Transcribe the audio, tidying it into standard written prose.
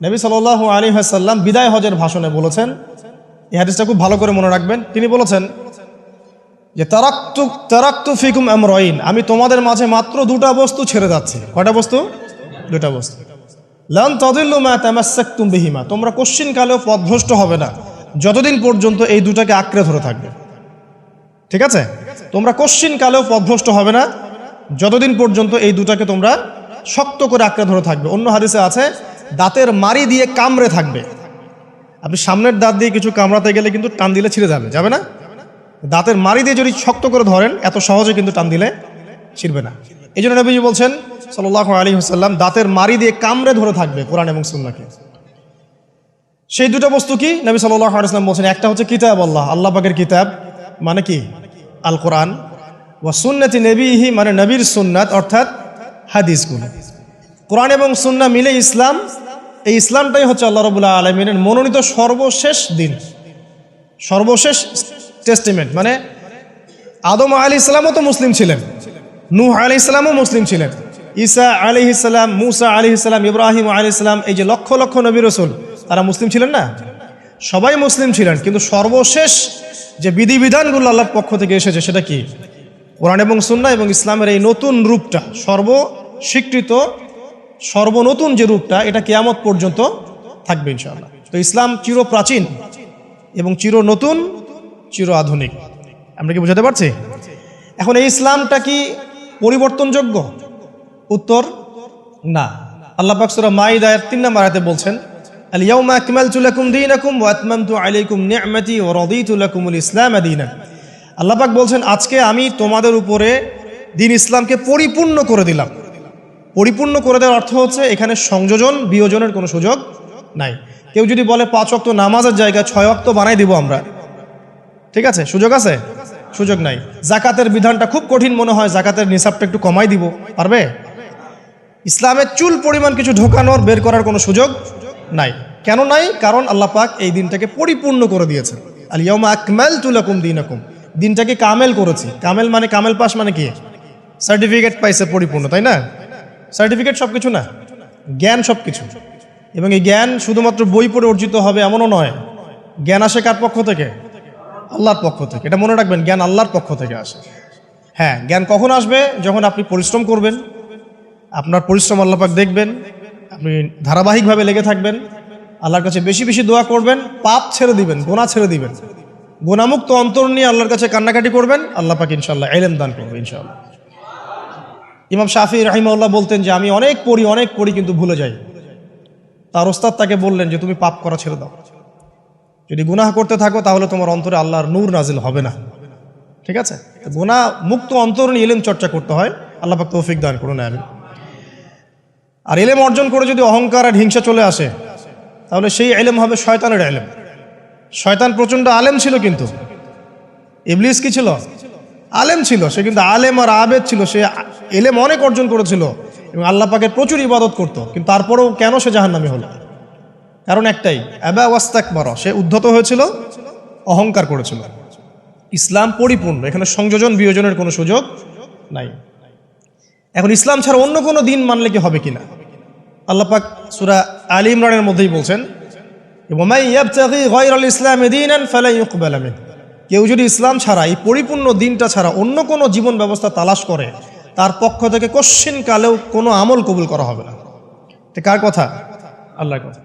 নবী সাল্লাল্লাহু আলাইহি ওয়াসাল্লাম বিদায় হজের ভাষণে বলেছেন, এই হাদিসটা খুব ভালো করে মনে রাখবেন। তিনি বলেছেন যে তারাক্তু ফিকুম আমরাইন, আমি তোমাদের মাঝে মাত্র দুটা বস্তু ছেড়ে যাচ্ছি। কয়টা বস্তু? দুটা বস্তু। লান তাদিল্লু মা তামাসসাকতুম বিহিমা, তোমরা কোশ্চিনকালেও পথভ্রষ্ট হবে না যতদিন পর্যন্ত এই দুটাকে আঁকড়ে ধরে থাকবে। ঠিক আছে, তোমরা কোশ্চিনকালেও পথভ্রষ্ট হবে না যতদিন পর্যন্ত এই দুটাকে তোমরা শক্ত করে আঁকড়ে ধরে থাকবে। অন্য হাদিসে আছে দাঁতের মাড়ি দিয়ে কামড়ে থাকবে। আপনি সামনের দাঁত দিয়ে কিছু কামড়াতে গেলে কিন্তু টান দিলে ছিঁড়ে যাবে, যাবে না? দাঁতের মাড়ি দিয়ে যদি শক্ত করে ধরেন এত সহজে কিন্তু টান দিলে ছিঁড়বে না। এই জন্য নবীজি বলছেন সাল্লাল্লাহু আলাইহি ওয়াসাল্লাম দাঁতের মাড়ি দিয়ে কামড়ে ধরে থাকবে কোরআন এবং সুন্নাহকে। সেই দুটো বস্তু কি? নবী সাল্লাল্লাহু আলাইহি ওয়াসাল্লাম বলছেন, একটা হচ্ছে কিতাব আল্লাহ, আল্লাহ পাকের কিতাব মানে কি? আল কোরআন। ওয়া সুন্নতি নবীহি মানে নবীর সুন্নাত অর্থাৎ হাদিসগুলো। কোরআন এবং সুন্নাহ মিলে ইসলাম। এই ইসলামটাই হচ্ছে আল্লাহ রাব্বুল আলামিনের মনোনীত সর্বশেষ দিন, সর্বশেষ টেস্টিমেন্ট। মানে আদম আলাইহিস সালামও তো মুসলিম ছিলেন, নূহ আলাইহিস সালামও মুসলিম ছিলেন, ঈসা আলাইহিস সালাম, মুসা আলাইহিস সালাম, ইব্রাহিম আলাইহিস সালাম, এই যে লক্ষ লক্ষ নবী রাসূল, তারা মুসলিম ছিলেন না? সবাই মুসলিম ছিলেন, কিন্তু সর্বশেষ যে বিধিবিধানগুলো আল্লাহর পক্ষ থেকে এসেছে সেটা কি? কোরআন এবং সুন্নাহ এবং ইসলামের এই নতুন রূপটা, সর্বস্বীকৃত সর্বনতুন যে রূপটা, এটা কিয়ামত পর্যন্ত থাকবে ইনশাআল্লাহ। তো ইসলাম চির প্রাচীন এবং চির নতুন, চির আধুনিক। আমরা কি বোঝাতে পারছি? এখন এই ইসলামটা কি পরিবর্তনযোগ্য? উত্তর না। আল্লাহ পাক সূরা মাইদা 3 নম্বর আয়াতে বলছেন, আল ইয়াউমা আকমালতু লাকুম দীনাকুম ওয়া আতমামতু আলাইকুম নি'মাতি ওয়া রাদিতু লাকুমুল ইসলাম দীনান। আল্লাহ পাক বলছেন, আজকে আমি তোমাদের উপরে দ্বীন ইসলামকে পরিপূর্ণ করে দিলাম। পরিপূর্ণ করে দেওয়ার অর্থ হচ্ছে এখানে সংযোজন বিয়োজনের কোনো সুযোগ নাই। কেউ যদি বলে 5 ওয়াক্ত নামাজের জায়গায় 6 ওয়াক্ত বানাই দিব আমরা, ঠিক আছে? সুযোগ আছে? সুযোগ নাই। জাকাতের বিধানটা খুব কঠিন মনে হয়, জাকাতের নিসাবটা একটু কমাই দিব, পারবে? ইসলামের চুল পরিমাণ কিছু ঢোকানোর বের করার কোনো সুযোগ নাই। কেন নাই? কারণ আল্লাহ পাক এই দিনটাকে পরিপূর্ণ করে দিয়েছেন। আল ইয়াউমা আকমালতু লাকুম দীনাকুম, দিনটাকে কামেল করেছি। কামেল মানে কামেল পাস মানে কি? সার্টিফিকেট পাইছে পরিপূর্ণ, তাই না? সার্টিফিকেট সব কিছু না, জ্ঞান সব কিছু। এবং এই জ্ঞান শুধুমাত্র বই পড়ে অর্জিত হবে এমনও নয়। জ্ঞান আসে কার পক্ষ থেকে? আল্লাহর পক্ষ থেকে। এটা মনে রাখবেন, জ্ঞান আল্লাহর পক্ষ থেকে আসে। হ্যাঁ, জ্ঞান কখন আসবে? যখন আপনি পরিশ্রম করবেন, আপনার পরিশ্রম আল্লাহ পাক দেখবেন, আপনি ধারাবাহিকভাবে লেগে থাকবেন, আল্লাহর কাছে বেশি বেশি দোয়া করবেন, পাপ ছেড়ে দিবেন, গুনাহ ছেড়ে দিবেন, গুনাহমুক্ত অন্তর নিয়ে আল্লাহর কাছে কান্নাকাটি করবেন, আল্লাহ পাক ইনশাআল্লাহ ইলম দান করবে ইনশাআল্লাহ। ইমাম শাফি রাহিমাহুল্লাহ বলতেন যে আমি অনেক পড়ি কিন্তু ভুলে যাই। তার ওস্তাদ তাকে বললেন যে তুমি পাপ করা ছেড়ে দাও, যদি গুনাহ করতে থাকো তাহলে তোমার অন্তরে আল্লাহর নূর নাজিল হবে না। ঠিক আছে? গুনাহ মুক্ত অন্তর নিয়ে ইলম চর্চা করতে হয়। আল্লাহ পাক তৌফিক দান করুন, আমিন। আর ইলম অর্জন করে যদি অহংকার আর হিংসা চলে আসে তাহলে সেই ইলম হবে শয়তানের ইলম। শয়তান প্রচণ্ড আলেম ছিল, কিন্তু ইবলিস কি ছিল? আলেম ছিল। সে কিন্তু আলেম আর আবেদ ছিল, সে ইলম অনেক অর্জন করেছিল এবং আল্লাহ পাকের প্রচুর ইবাদত করত, কিন্তু তারপরেও কেন সে জাহান্নামী হলো? কারণ একটাই, আবা ওয়াস্তাকবারা, সে উদ্ধত হয়েছিল, অহংকার করেছিল। ইসলাম পরিপূর্ণ, এখানে সংযোজন বিয়োজনের কোনো সুযোগ নাই। এখন ইসলাম ছাড়া অন্য কোনো দিন মানলে কি হবে কিনা? আল্লাহ পাক সূরা আলী ইমরানের মধ্যেই বলছেন, ওয়ামাই ইয়াবতাগি গায়রাল ইসলামি দীনান ফালা ইউকবালা মিনহু, কেউ যদি ইসলাম ছাড়া, এই পরিপূর্ণ দিনটা ছাড়া অন্য কোনো জীবন ব্যবস্থা তালাশ করে, তার পক্ষ থেকে কোশ্চিন কালেও কোনো আমল কবুল করা হবে না। এটা কার কথা? আল্লাহর কথা।